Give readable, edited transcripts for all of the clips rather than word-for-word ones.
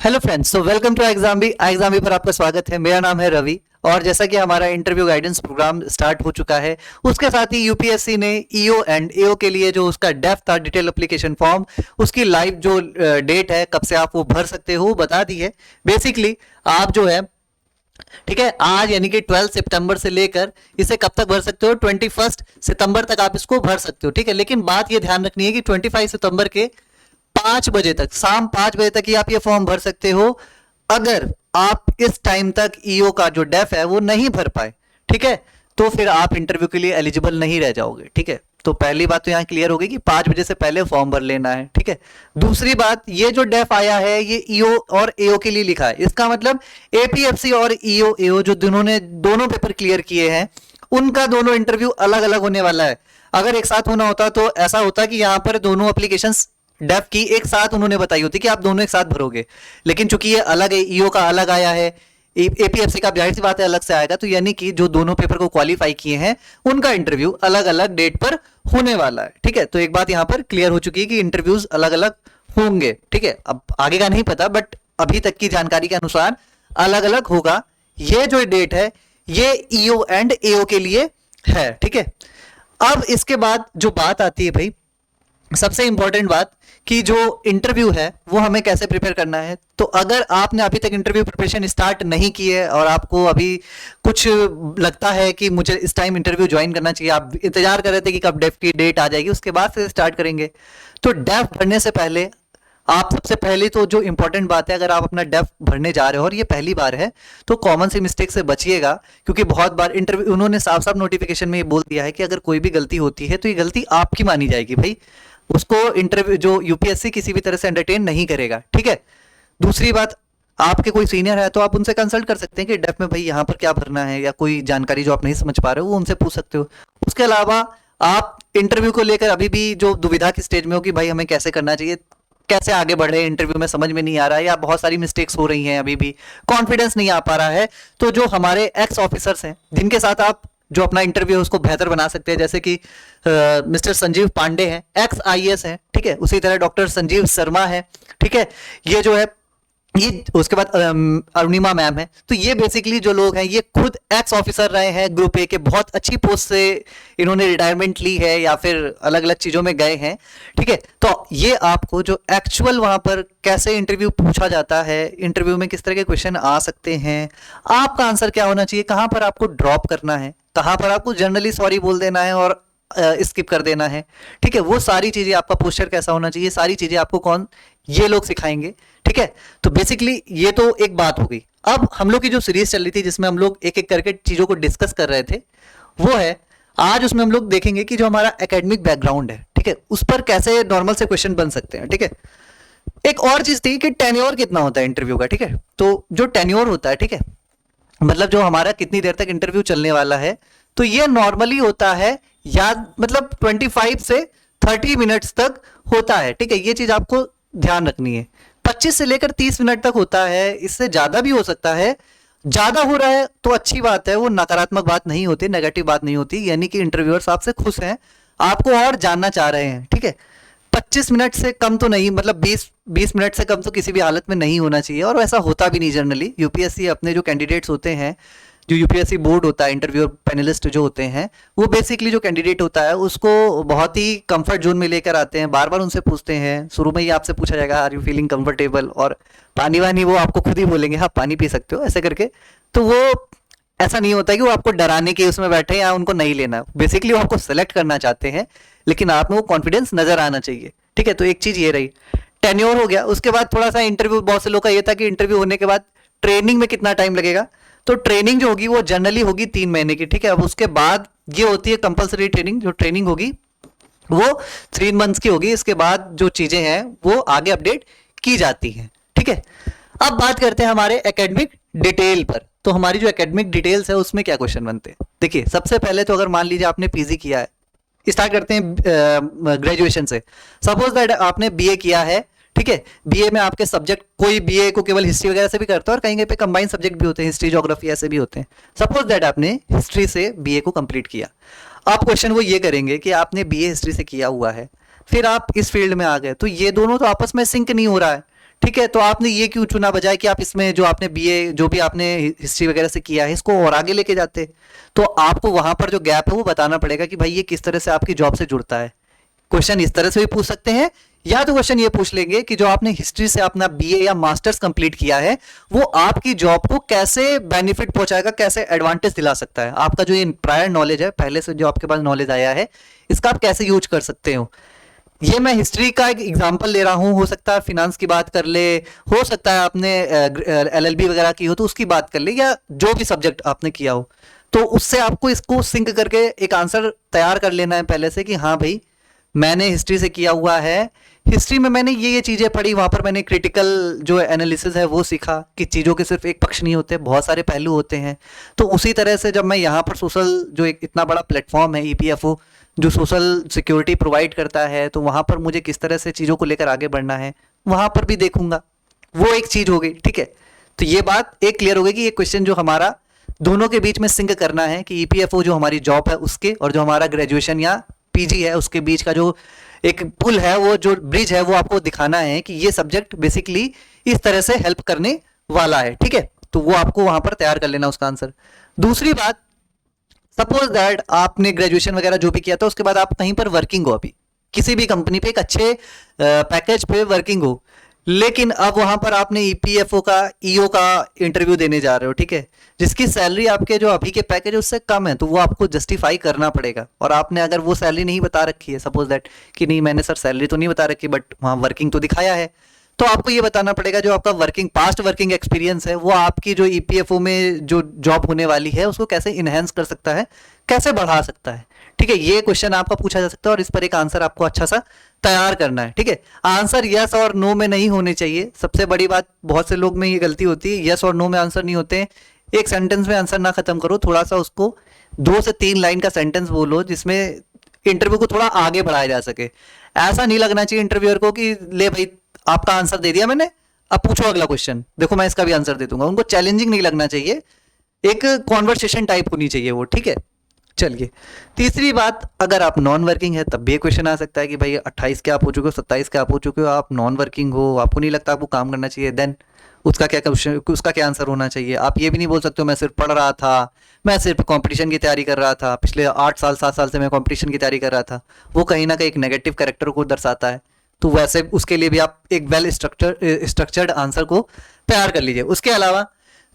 Hello friends, so welcome to exam भी पर आपका स्वागत है। मेरा नाम है रवि और जैसा कि हमारा इंटरव्यू गाइडेंस प्रोग्राम स्टार्ट हो चुका है, उसके साथ ही यूपीएससी ने ईओ एंड एओ के लिए जो उसका डेफ था, डिटेल एप्लीकेशन फॉर्म, उसकी लाइव जो डेट है, कब से आप वो भर सकते हो, वो बता दी है। बेसिकली आप जो है, ठीक है, आज यानी कि 12 सितंबर से लेकर इसे कब तक भर सकते हो, 21 सितंबर तक आप इसको भर सकते हो। ठीक है, लेकिन बात ये ध्यान रखनी है कि 25 सितंबर के 5 बजे तक, शाम 5 बजे तक ही आप ये फॉर्म भर सकते हो। अगर आप इस टाइम तक ईओ का जो डेफ है वो नहीं भर पाए, ठीक है, तो फिर आप इंटरव्यू के लिए एलिजिबल नहीं रह जाओगे। ठीक है, तो पहली बात तो यहां क्लियर हो गई कि 5 बजे से पहले फॉर्म भर लेना है। ठीक है, दूसरी बात, ये जो डेफ आया है ये ईओ और एओ के लिए लिखा है। इसका मतलब एपीएफसी और ईओ एओ जो जिन्होंने दोनों पेपर क्लियर किए हैं, उनका दोनों इंटरव्यू अलग अलग होने वाला है। अगर एक साथ होना होता तो ऐसा होता कि यहां पर दोनों एप्लीकेशंस डेफ की एक साथ उन्होंने बताई होती कि आप दोनों एक साथ भरोगे, लेकिन चूंकि ये अलग है, ईओ का अलग आया है, एपीएफसी का जाहिर सी बात है अलग से आएगा, तो यानी कि जो दोनों पेपर को क्वालिफाई किए हैं उनका इंटरव्यू अलग अलग डेट पर होने वाला है। ठीक है, तो एक बात यहां पर क्लियर हो चुकी है कि इंटरव्यूज अलग अलग होंगे। ठीक है, अब आगे का नहीं पता, बट अभी तक की जानकारी के अनुसार अलग अलग होगा। ये जो डेट है ये ईओ एंड एओ के लिए है। ठीक है, अब इसके बाद जो बात आती है भाई, सबसे इंपॉर्टेंट बात कि जो इंटरव्यू है वो हमें कैसे प्रिपेयर करना है। तो अगर आपने अभी तक इंटरव्यू प्रिपरेशन स्टार्ट नहीं की है और आपको अभी कुछ लगता है कि मुझे इस टाइम इंटरव्यू ज्वाइन करना चाहिए, आप इंतजार कर रहे थे कि कब डेफ की डेट आ जाएगी, उसके बाद से स्टार्ट करेंगे, तो डेफ भरने से पहले आप सबसे पहले तो जो इंपॉर्टेंट बात है, अगर आप अपना डेफ भरने जा रहे हो और ये पहली बार है, तो कॉमन सी मिस्टेक से बचिएगा, क्योंकि बहुत बार इंटरव्यू उन्होंने साफ साफ नोटिफिकेशन में ये बोल दिया है कि अगर कोई भी गलती होती है तो ये गलती आपकी मानी जाएगी भाई, उसको इंटरव्यू जो यूपीएससी किसी भी तरह से एंटरटेन नहीं करेगा। ठीक है, दूसरी बात, आपके कोई सीनियर है तो आप उनसे कंसल्ट कर सकते हैं कि डेफ में भाई यहाँ पर क्या भरना है, या कोई जानकारी जो आप नहीं समझ पा रहे हो वो उनसे पूछ सकते हो। उसके अलावा आप इंटरव्यू को लेकर अभी भी जो दुविधा की स्टेज में हो कि भाई हमें कैसे करना चाहिए, कैसे आगे बढ़े, इंटरव्यू में समझ में नहीं आ रहा है, या बहुत सारी मिस्टेक्स हो रही हैं, अभी भी कॉन्फिडेंस नहीं आ पा रहा है, तो जो हमारे एक्स ऑफिसर्स हैं जिनके साथ आप जो अपना इंटरव्यू है उसको बेहतर बना सकते हैं, जैसे कि मिस्टर संजीव पांडे हैं, एक्स आईएएस हैं। ठीक है, उसी तरह डॉक्टर संजीव शर्मा है। ठीक है, ये जो है, ये उसके बाद अरुणिमा मैम है। तो ये बेसिकली जो लोग हैं ये खुद एक्स ऑफिसर रहे हैं, ग्रुप ए के, बहुत अच्छी पोस्ट से इन्होंने रिटायरमेंट ली है या फिर अलग अलग चीज़ों में गए हैं। ठीक है, तो ये आपको जो एक्चुअल वहाँ पर कैसे इंटरव्यू पूछा जाता है, इंटरव्यू में किस तरह के क्वेश्चन आ सकते हैं, आपका आंसर क्या होना चाहिए, कहाँ पर आपको ड्रॉप करना है, कहाँ पर आपको जनरली सॉरी बोल देना है और स्किप कर देना है। ठीक है, वो सारी चीज़ें, आपका पोस्चर कैसा होना चाहिए, सारी चीज़ें आपको कौन, ये लोग सिखाएंगे। ठीक है, तो बेसिकली ये तो एक बात हो गई। अब हम लोग की जो सीरीज चल रही थी जिसमें हम लोग एक एक करके चीज़ों को डिस्कस कर रहे थे, वो है आज उसमें हम लोग देखेंगे कि जो हमारा एकेडमिक बैकग्राउंड है, ठीक है, उस पर कैसे नॉर्मल से क्वेश्चन बन सकते हैं। ठीक है, एक और चीज़ थी कि टेन्योर कितना होता है इंटरव्यू का। ठीक है, तो जो टेन्योर होता है, ठीक है, मतलब जो हमारा कितनी देर तक इंटरव्यू चलने वाला है, तो ये नॉर्मली होता है, याद मतलब 25 से 30 मिनट्स तक होता है। ठीक है, ये चीज आपको ध्यान रखनी है। 25 से लेकर 30 मिनट तक होता है, इससे ज्यादा भी हो सकता है। ज्यादा हो रहा है तो अच्छी बात है, वो नकारात्मक बात नहीं होती, नेगेटिव बात नहीं होती, यानी कि इंटरव्यूअर्स आपसे खुश हैं, आपको और जानना चाह रहे हैं। ठीक है, 25 मिनट से कम तो नहीं, मतलब 20 मिनट से कम तो किसी भी हालत में नहीं होना चाहिए, और वैसा होता भी नहीं जनरली। यूपीएससी अपने जो कैंडिडेट्स होते हैं, जो यूपीएससी बोर्ड होता है, इंटरव्यू पैनलिस्ट जो होते हैं, वो बेसिकली जो कैंडिडेट होता है उसको बहुत ही कंफर्ट जोन में लेकर आते हैं, बार बार उनसे पूछते हैं। शुरू में ही आपसे पूछा जाएगा आर यू फीलिंग कंफर्टेबल, और पानी वानी वो आपको खुद ही बोलेंगे हाँ पानी पी सकते हो, ऐसे करके। तो वो ऐसा नहीं होता कि वो आपको डराने के उसमें बैठे या उनको नहीं लेना, बेसिकली वो आपको सेलेक्ट करना चाहते हैं, लेकिन आप में वो कॉन्फिडेंस नजर आना चाहिए। ठीक है, तो एक चीज ये रही, टेन्योर हो गया। उसके बाद थोड़ा सा इंटरव्यू, बहुत से लोग का ये था कि इंटरव्यू होने के बाद ट्रेनिंग में कितना टाइम लगेगा, तो ट्रेनिंग जो होगी वो जनरली होगी 3 महीने की। ठीक है, अब उसके बाद ये होती है कंपलसरी ट्रेनिंग, जो ट्रेनिंग होगी वो 3 मंथ्स की होगी। इसके बाद जो चीजें हैं वो आगे अपडेट की जाती हैं। ठीक है, अब बात करते हैं हमारे एकेडमिक डिटेल पर। तो हमारी जो एकेडमिक डिटेल्स है उसमें क्या क्वेश्चन बनते हैं। देखिए, सबसे पहले तो अगर मान लीजिए आपने पीजी किया है, स्टार्ट करते हैं ग्रेजुएशन से। सपोज दैट आपने बीए किया है, ठीक है, बीए में आपके सब्जेक्ट, कोई बीए को केवल हिस्ट्री वगैरह से भी करता है और कहीं कहीं पे कंबाइंड सब्जेक्ट भी होते हैं, हिस्ट्री ज्योग्राफी ऐसे भी होते हैं। सपोज दैट आपने हिस्ट्री से बीए को कंप्लीट किया, आप क्वेश्चन वो ये करेंगे कि आपने बीए हिस्ट्री से किया हुआ है, फिर आप इस फील्ड में आ गए, तो ये दोनों तो आपस में सिंक नहीं हो रहा है। ठीक है, तो आपने ये क्यों चुना बजाय कि आप इसमें जो आपने बीए जो भी आपने हिस्ट्री वगैरह से किया है इसको और आगे लेके जाते। तो आपको वहां पर जो गैप है वो बताना पड़ेगा कि भाई ये किस तरह से आपकी जॉब से जुड़ता है। क्वेश्चन इस तरह से भी पूछ सकते हैं, या तो क्वेश्चन ये पूछ लेंगे कि जो आपने हिस्ट्री से अपना बीए या मास्टर्स कंप्लीट किया है वो आपकी जॉब को कैसे बेनिफिट पहुंचाएगा, कैसे एडवांटेज दिला सकता है। आपका जो ये प्रायर नॉलेज है, पहले से जो आपके पास नॉलेज आया है, इसका आप कैसे यूज कर सकते हो। ये मैं हिस्ट्री का एक एग्जांपल ले रहा हूं, हो सकता है फिनांस की बात कर ले, हो सकता है आपने एलएलबी वगैरह की हो तो उसकी बात कर ले, या जो भी सब्जेक्ट आपने किया हो, तो उससे आपको इसको सिंक करके एक आंसर तैयार कर लेना है पहले से कि हाँ भाई मैंने हिस्ट्री से किया हुआ है, हिस्ट्री में मैंने ये चीज़ें पढ़ी, वहाँ पर मैंने क्रिटिकल जो एनालिसिस है वो सीखा कि चीज़ों के सिर्फ एक पक्ष नहीं होते, बहुत सारे पहलू होते हैं। तो उसी तरह से जब मैं यहाँ पर सोशल जो एक इतना बड़ा प्लेटफॉर्म है ईपीएफओ जो सोशल सिक्योरिटी प्रोवाइड करता है, तो वहाँ पर मुझे किस तरह से चीज़ों को लेकर आगे बढ़ना है वहाँ पर भी देखूंगा। वो एक चीज़ हो गई, ठीक है। तो ये बात एक क्लियर हो गई कि ये क्वेश्चन जो हमारा दोनों के बीच में सिंक करना है कि ईपीएफओ जो हमारी जॉब है उसके और जो हमारा ग्रेजुएशन या पीजी है उसके बीच का जो एक पुल है, वो जो ब्रिज है, वो आपको दिखाना है कि ये सब्जेक्ट बेसिकली इस तरह से हेल्प करने वाला है, ठीक है। तो वो आपको वहां पर तैयार कर लेना उसका आंसर। दूसरी बात, सपोज दैट आपने ग्रेजुएशन वगैरह जो भी किया था उसके बाद आप कहीं पर वर्किंग हो, अभी किसी भी कंपनी पे एक अच्छे पैकेज पे वर्किंग हो, लेकिन अब वहां पर आपने ईपीएफओ का ईओ का इंटरव्यू देने जा रहे हो, ठीक है, जिसकी सैलरी आपके जो अभी के पैकेज उससे कम है, तो वो आपको जस्टिफाई करना पड़ेगा। और आपने अगर वो सैलरी नहीं बता रखी है, सपोज दैट कि नहीं मैंने सर सैलरी तो नहीं बता रखी बट वहाँ वर्किंग तो दिखाया है, तो आपको ये बताना पड़ेगा जो आपका पास्ट वर्किंग एक्सपीरियंस है वो आपकी जो ईपीएफओ में जो जॉब होने वाली है उसको कैसे इनहेंस कर सकता है, कैसे बढ़ा सकता है, ठीक है। ये क्वेश्चन आपका पूछा जा सकता है और इस पर एक आंसर आपको अच्छा सा तैयार करना है, ठीक है। आंसर यस और नो में नहीं होने चाहिए। सबसे बड़ी बात, बहुत से लोग में ये गलती होती है, यस और नो में आंसर नहीं होते हैं। एक सेंटेंस में आंसर ना खत्म करो, थोड़ा सा उसको 2 से 3 लाइन का सेंटेंस बोलो जिसमें इंटरव्यू को थोड़ा आगे बढ़ाया जा सके। ऐसा नहीं लगना चाहिए इंटरव्यूअर को कि ले भाई आपका आंसर दे दिया मैंने, अब पूछो अगला क्वेश्चन, देखो मैं इसका भी आंसर दे दूंगा। उनको चैलेंजिंग नहीं लगना चाहिए, एक कॉन्वर्सेशन टाइप होनी चाहिए वो, ठीक है। चलिए, तीसरी बात, अगर आप नॉन वर्किंग है तब भी क्वेश्चन आ सकता है कि भाई 28 के आप हो चुके हो, 27 के आप हो चुके हो, आप नॉन वर्किंग हो, आपको नहीं लगता आपको काम करना चाहिए, देन उसका क्या क्वेश्चन, उसका क्या आंसर होना चाहिए। आप ये भी नहीं बोल सकते हो मैं सिर्फ पढ़ रहा था, मैं सिर्फ कंपटीशन की तैयारी कर रहा था, पिछले 8 साल 7 साल से मैं कंपटीशन की तैयारी कर रहा था। वो कहीं ना कहीं एक नेगेटिव कैरेक्टर को दर्शाता है। तो वैसे उसके लिए भी आप एक वेल स्ट्रक्चर्ड आंसर को तैयार कर लीजिए। उसके अलावा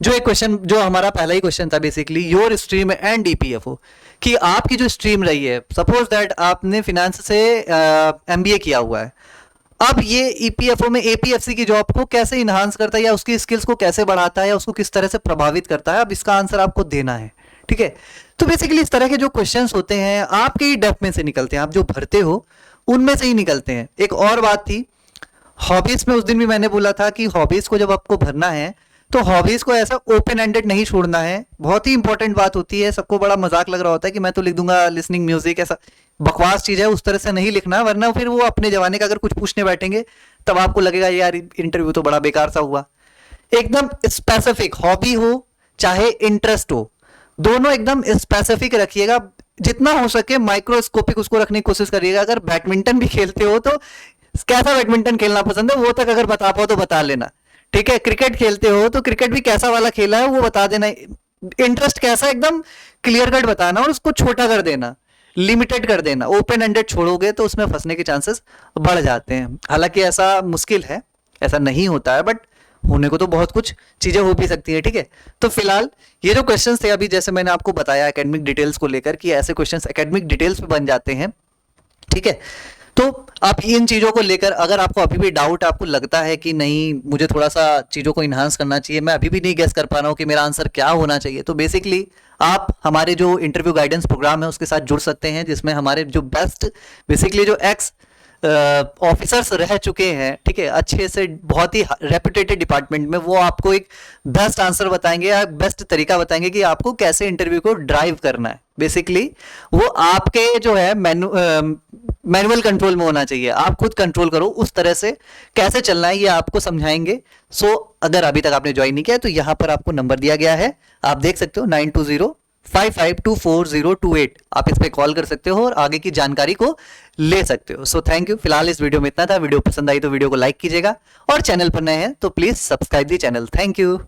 जो एक क्वेश्चन, जो हमारा पहला ही क्वेश्चन था basically, your stream and EPFO, कि आपकी जो स्ट्रीम रही है, सपोज दैट आपने फिनेंस से एमबीए किया हुआ है, अब ये ईपीएफओ में एपीएफसी की जॉब को कैसे इन्हांस करता है या उसकी स्किल्स को कैसे बढ़ाता है या उसको किस तरह से प्रभावित करता है, अब इसका आंसर आपको देना है, ठीक है। तो बेसिकली इस तरह के जो क्वेश्चंस होते हैं आपके ही डेप्थ में से निकलते हैं, आप जो भरते हो उनमें से ही निकलते हैं। एक और बात थी, हॉबीज में उस दिन भी मैंने बोला था कि हॉबीज को जब आपको भरना है तो हॉबीज को ऐसा ओपन एंडेड नहीं छोड़ना है। बहुत ही इंपॉर्टेंट बात होती है, सबको बड़ा मजाक लग रहा होता है कि मैं तो लिख दूंगा लिसनिंग म्यूजिक, ऐसा बकवास चीज है, उस तरह से नहीं लिखना, वरना फिर वो अपने जमाने का अगर कुछ पूछने बैठेंगे तब आपको लगेगा यार इंटरव्यू तो बड़ा बेकार सा हुआ। एकदम स्पेसिफिक, हॉबी हो चाहे इंटरेस्ट हो, दोनों एकदम स्पेसिफिक रखिएगा, जितना हो सके माइक्रोस्कोपिक उसको रखने की कोशिश करिएगा। अगर बैडमिंटन भी खेलते हो तो कैसा बैडमिंटन खेलना पसंद है वो तक अगर बता पाओ तो बता लेना, ठीक है। क्रिकेट खेलते हो तो क्रिकेट भी कैसा वाला खेला है वो बता देना, इंटरेस्ट कैसा एकदम क्लियर कट बताना और उसको छोटा कर देना, लिमिटेड कर देना। ओपन एंडेड छोड़ोगे तो उसमें फंसने के चांसेस बढ़ जाते हैं। हालांकि ऐसा मुश्किल है, ऐसा नहीं होता है, बट होने को तो बहुत कुछ चीजें हो भी सकती है, ठीक है। तो फिलहाल ये जो क्वेश्चंस थे अभी, जैसे मैंने आपको बताया एकेडमिक डिटेल्स को लेकर कि ऐसे क्वेश्चंस एकेडमिक डिटेल्स पे बन जाते हैं, ठीक है। तो आप इन चीजों को लेकर अगर आपको अभी भी डाउट, आपको लगता है कि नहीं मुझे थोड़ा सा चीजों को इन्हांस करना चाहिए, मैं अभी भी नहीं गेस कर पा रहा हूँ कि मेरा आंसर क्या होना चाहिए, तो बेसिकली आप हमारे जो इंटरव्यू गाइडेंस प्रोग्राम है उसके साथ जुड़ सकते हैं, जिसमें हमारे जो बेस्ट बेसिकली जो एक्स ऑफिसर्स रह चुके हैं, ठीक है, अच्छे से बहुत ही रेपुटेटेड डिपार्टमेंट में, वो आपको एक बेस्ट आंसर बताएंगे या बेस्ट तरीका बताएंगे कि आपको कैसे इंटरव्यू को ड्राइव करना है। बेसिकली वो आपके जो है मैनुअल कंट्रोल में होना चाहिए, आप खुद कंट्रोल करो, उस तरह से कैसे चलना है ये आपको समझाएंगे। सो अगर अभी तक आपने ज्वाइन नहीं किया तो यहाँ पर आपको नंबर दिया गया है, आप देख सकते हो 552428। आप इस पे कॉल कर सकते हो और आगे की जानकारी को ले सकते हो। So thank you. फिलहाल इस वीडियो में इतना था। वीडियो पसंद आई तो वीडियो को लाइक कीजिएगा और चैनल पर नए हैं तो please subscribe the channel. Thank you.